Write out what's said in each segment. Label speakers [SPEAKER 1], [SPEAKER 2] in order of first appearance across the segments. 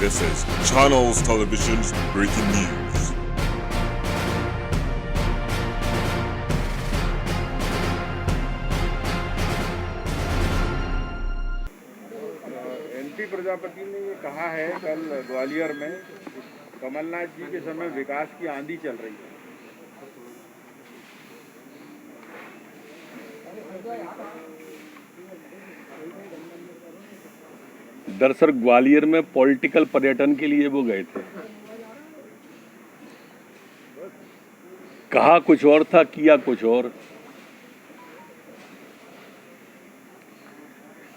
[SPEAKER 1] This is Channels Television's breaking news.
[SPEAKER 2] MP Prajapati ने ये कहा है कल ग्वालियर में, कमलनाथ जी के समय विकास की आंधी चल रही है।
[SPEAKER 3] दरअसल ग्वालियर में पॉलिटिकल पर्यटन के लिए वो गए थे। कहा कुछ और था, किया कुछ और।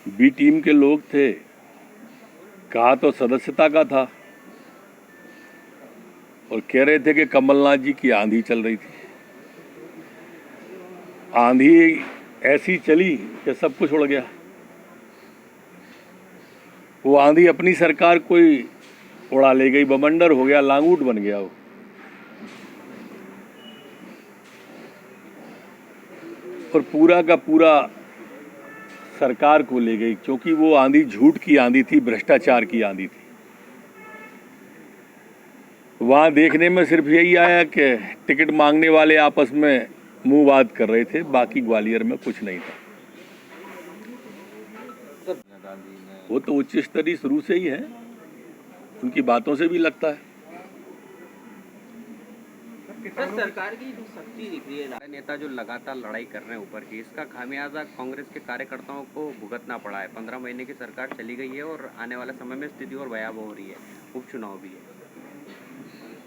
[SPEAKER 3] बी टीम के लोग थे, कहा तो सदस्यता का था और कह रहे थे कि कमलनाथ जी की आंधी चल रही थी। आंधी ऐसी चली कि सब कुछ उड़ गया। वो आंधी अपनी सरकार को ही उड़ा ले गई, बवंडर हो गया, लांगूट बन गया वो। और पूरा का पूरा सरकार को ले गई, क्योंकि वो आंधी झूठ की आंधी थी, भ्रष्टाचार की आंधी थी। वहां देखने में सिर्फ यही आया कि टिकट मांगने वाले आपस में मुंह बात कर रहे थे, बाकी ग्वालियर में कुछ नहीं था। वो तो उच्च स्तरीय शुरू से ही है, उनकी बातों से भी लगता है।
[SPEAKER 4] सर, सरकार की जो शक्ति दिख रही है, नेता जो लगातार लड़ाई कर रहे हैं ऊपर की, इसका खामियाजा कांग्रेस के कार्यकर्ताओं को भुगतना पड़ा है। 15 महीने की सरकार चली गई है और आने वाले समय में स्थिति और भयावह हो रही है, उपचुनाव भी है।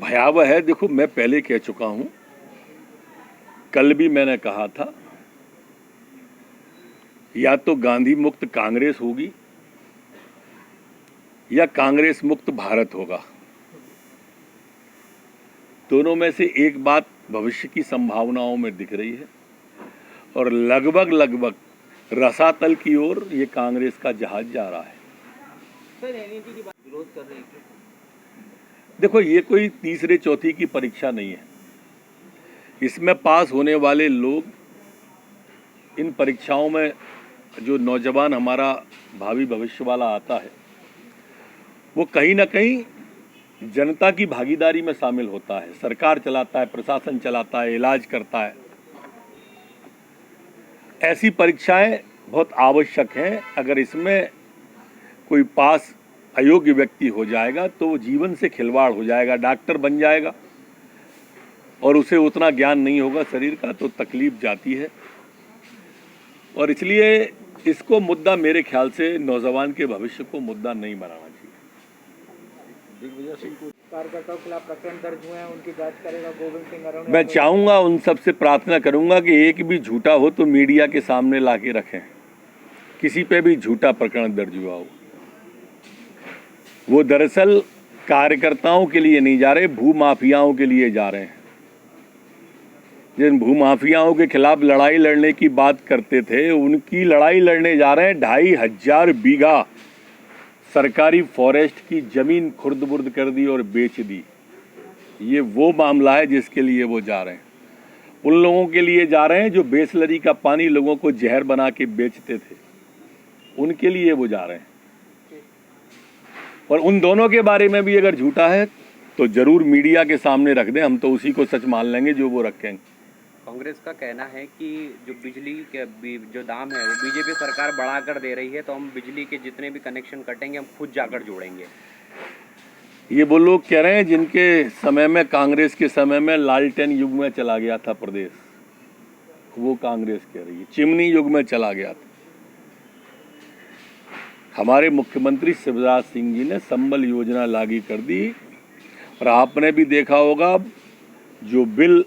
[SPEAKER 3] भयावह है। देखो, मैं पहले कह चुका हूं, कल भी मैंने कहा था, या तो गांधी मुक्त कांग्रेस होगी या कांग्रेस मुक्त भारत होगा। दोनों में से एक बात भविष्य की संभावनाओं में दिख रही है और लगभग रसातल की ओर ये कांग्रेस का जहाज जा रहा है।
[SPEAKER 4] सर, एनईटी की बात विरोध कर रही है।
[SPEAKER 3] देखो, ये कोई तीसरे चौथी की परीक्षा नहीं है। इसमें पास होने वाले लोग, इन परीक्षाओं में जो नौजवान हमारा भावी भविष्य वाला आता है, वो कहीं ना कहीं जनता की भागीदारी में शामिल होता है। सरकार चलाता है, प्रशासन चलाता है, इलाज करता है। ऐसी परीक्षाएं बहुत आवश्यक हैं। अगर इसमें कोई पास अयोग्य व्यक्ति हो जाएगा तो वो जीवन से खिलवाड़ हो जाएगा। डॉक्टर बन जाएगा और उसे उतना ज्ञान नहीं होगा शरीर का, तो तकलीफ जाती है। और इसलिए इसको मुद्दा, मेरे ख्याल से नौजवान के भविष्य को मुद्दा नहीं बनाना चाहिए।
[SPEAKER 2] दिग्विजय सिंह को कार्यकर्ताओं के खिलाफ प्रकरण दर्ज हुए हैं, उनकी जांच करेगा गोविंद सिंह अरुण।
[SPEAKER 3] मैं चाहूंगा, उन सबसे प्रार्थना करूंगा कि एक भी झूठा हो तो मीडिया के सामने ला के रखें। किसी पे भी झूठा प्रकरण दर्ज हुआ हो, वो दरअसल कार्यकर्ताओं के लिए नहीं जा रहे, भूमाफियाओं के लिए जा रहे हैं। जिन भूमाफियाओं के खिलाफ लड़ाई लड़ने की बात करते थे, उनकी लड़ाई लड़ने जा रहे हैं। 2500 बीघा सरकारी फॉरेस्ट की जमीन खुर्द-बुर्द कर दी और बेच दी। ये वो मामला है जिसके लिए वो जा रहे हैं। उन लोगों के लिए जा रहे हैं जो बिसलरी का पानी लोगों को जहर बना के बेचते थे, उनके लिए वो जा रहे हैं। और उन दोनों के बारे में भी अगर झूठा है तो जरूर मीडिया के सामने रख दें, हम तो उसी को सच मान लेंगे जो वो रखेंगे।
[SPEAKER 4] कांग्रेस का कहना है कि जो बिजली के जो दाम है वो बीजेपी सरकार बढ़ा कर दे रही है, तो हम बिजली के जितने भी कनेक्शन कटेंगे हम खुद जाकर जोड़ेंगे।
[SPEAKER 3] ये वो लोग कह रहे हैं जिनके समय में, कांग्रेस के समय में लालटेन युग में चला गया था प्रदेश, वो कांग्रेस कह रही है। चिमनी युग में चला गया था। हमारे मुख्यमंत्री शिवराज सिंह जी ने संबल योजना लागू कर दी और आपने भी देखा होगा, जो बिल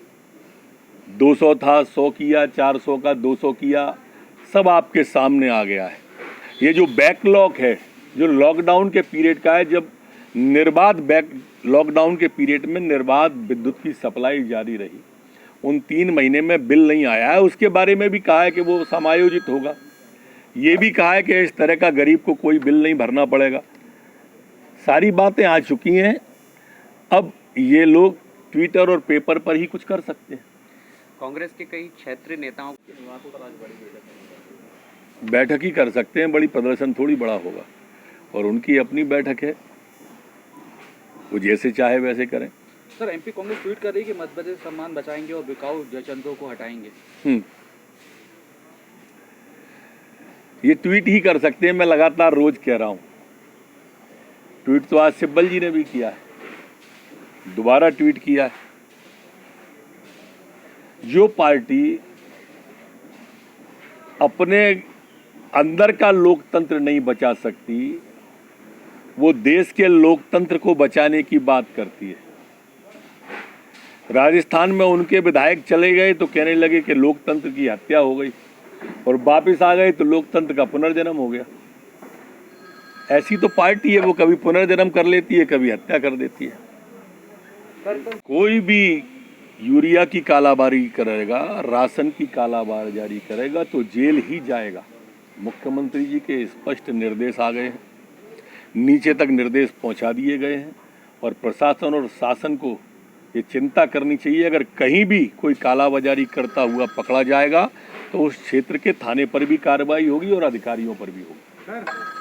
[SPEAKER 3] 200 था 100 किया, 400 का 200 किया, सब आपके सामने आ गया है। ये जो बैकलॉग है, जो लॉकडाउन के पीरियड का है, जब लॉकडाउन के पीरियड में निर्बाध विद्युत की सप्लाई जारी रही, उन 3 महीने में बिल नहीं आया है। उसके बारे में भी कहा है कि वो समायोजित होगा। ये भी कहा है कि इस तरह का गरीब को कोई बिल नहीं भरना पड़ेगा। सारी बातें आ चुकी हैं। अब ये लोग ट्विटर और पेपर पर ही कुछ कर सकते हैं।
[SPEAKER 4] कांग्रेस के कई क्षेत्रीय नेताओं
[SPEAKER 3] बैठक ही कर सकते हैं, बड़ी प्रदर्शन थोड़ी बड़ा होगा। और उनकी अपनी बैठक है, वो जैसे चाहे वैसे करें।
[SPEAKER 5] सर एमपी कांग्रेस ट्वीट कर रही है कि मध्य प्रदेश सम्मान बचाएंगे और बिकाऊ जयचंद्रों को हटाएंगे।
[SPEAKER 3] ये ट्वीट ही कर सकते हैं, मैं लगातार रोज कह रहा हूं। ट्वीट तो आज सिब्बल जी ने भी किया है, दोबारा ट्वीट किया है। जो पार्टी अपने अंदर का लोकतंत्र नहीं बचा सकती, वो देश के लोकतंत्र को बचाने की बात करती है। राजस्थान में उनके विधायक चले गए तो कहने लगे कि लोकतंत्र की हत्या हो गई, और वापिस आ गए तो लोकतंत्र का पुनर्जन्म हो गया। ऐसी तो पार्टी है, वो कभी पुनर्जन्म कर लेती है, कभी हत्या कर देती है। कोई भी यूरिया की कालाबाजारी करेगा, राशन की कालाबाजारी करेगा तो जेल ही जाएगा। मुख्यमंत्री जी के स्पष्ट निर्देश आ गए हैं, नीचे तक निर्देश पहुंचा दिए गए हैं, और प्रशासन और शासन को ये चिंता करनी चाहिए, अगर कहीं भी कोई कालाबाजारी करता हुआ पकड़ा जाएगा तो उस क्षेत्र के थाने पर भी कार्रवाई होगी और अधिकारियों पर भी होगी।